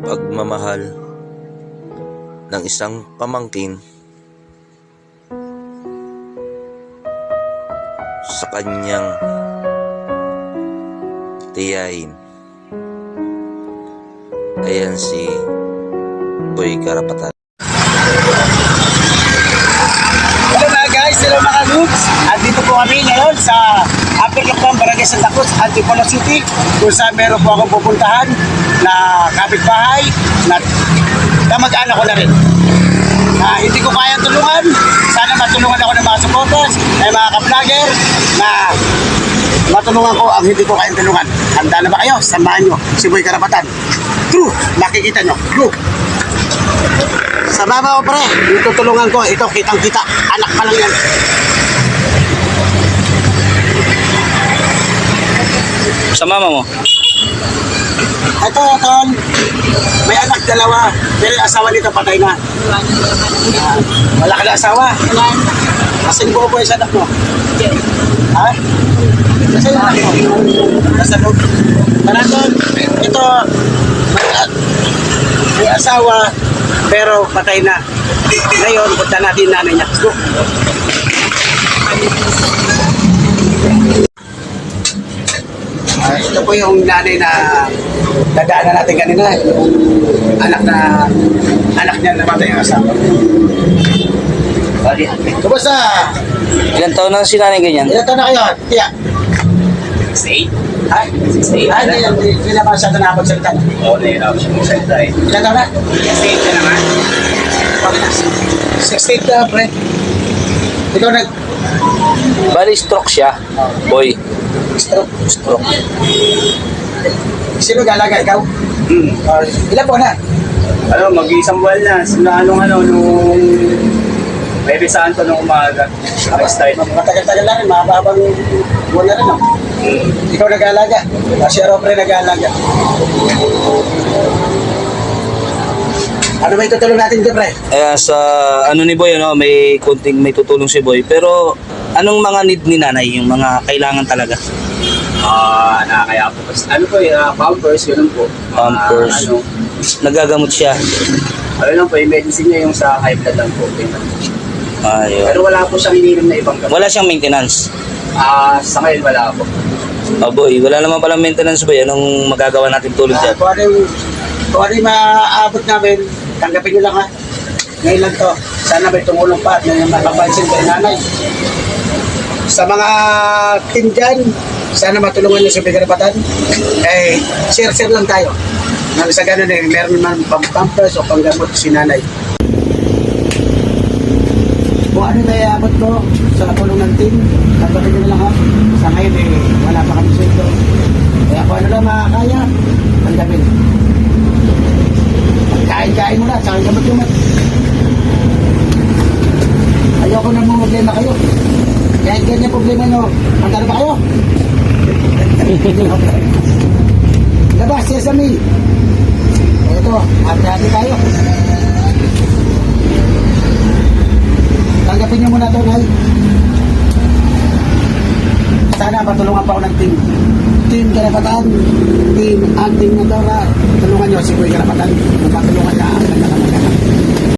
Pagmamahal ng isang pamangkin sa kanyang tiyahin. Ayan si Boy Karapatan. Hello mga guys, hello mga Loops. Andito po kami ngayon sa Apelocom, Barangay Santa Cruz, Antipolo City, kung saan meron po akong pupuntahan na kapitbahay na kamag-anak ko na rin. Hindi ko kayang tulungan. Sana matulungan ako ng mga supporters, ng mga ka-vlogger na matulungan ko ang hindi ko kayang tulungan. Handa na ba kayo? Samahan nyo si Boy Karapatan. True! Makikita nyo. True! Sa baba ko pre, yung tutulungan ko, ito kitang-kita. Anak pa lang yan. Sa mama mo? Ito, tol. May anak dalawa. Pero yung asawa nito patay na. Wala ka na asawa? Kasi buo po yung anak mo. Ha? Kasi yung anak mo. Nasa loob. Tara, tol. Ito, may asawa, pero patay na. Ngayon, punta natin nanay niya. Go. Ito po yung nanay na dadaanan natin kanina. Yung anak niya namatay yung asawa. Kumusta? Ilan taon na si nanay ganyan? Ilan taon na kayo? Tiya? 68? Ay? 68? Hindi na masyado na ako salita. Oo, nahihirap siya magsalita eh. Ilan taon na? 68 ka naman. 68 na, pre. Ikaw nag... Bali stroke siya, boy. Stroke. Sino galaga? Ikaw? Ilan po na? Mag-iisang buwan na. Simula nung Bebe Santo nung umaga. Start. Matagal-tagal na rin, mahababang buwan na rin. No? Ikaw nag-aalaga. Si Aropre nag-aalaga. Ano ba itutulong natin dito, pre? Sa ni boy, may may tutulong si boy. Pero anong mga need ni nanay? Yung mga kailangan talaga? Kaya po. Pampers, ganun po. Pampers. Nagagamot siya. Lang po, yung medicine niya yung sa high blood lang po. Ayun. Pero wala po siyang ininom na ibang gamot. Wala siyang maintenance. Sa ngayon wala po. Boy, wala naman palang maintenance boy. Anong magagawa natin tulong dyan? Kung ano yung maaabot namin, tanggapin nyo lang ha. Ngayon lang to. Sana may tumulong pa at may mapapansin kay nanay. Sa mga team dyan, sana matulungan nyo sa Karapatan. Share-share lang tayo. Nang sa ganun meron man pampers o panggamot si nanay. Kung ano na iabot ko sa tulong ng team, tanggapin nyo lang ha. Sa ngayon wala pa kami sento. Kaya kung ano lang makakaya, tanggapin. Kain-kain mo na, saka gamot-gamot. Ayoko na mga problema kayo. Kahit ganyan problema nyo, magkano ba kayo? Labas, sesame. Ito, hati-hati tayo. Tanggapin nyo muna ito, Nay. Sana patulungan pa ako ng team. Team Karapatan, team Anting Motora. Tulungan nyo si Boy Karapatan. Patulungan niya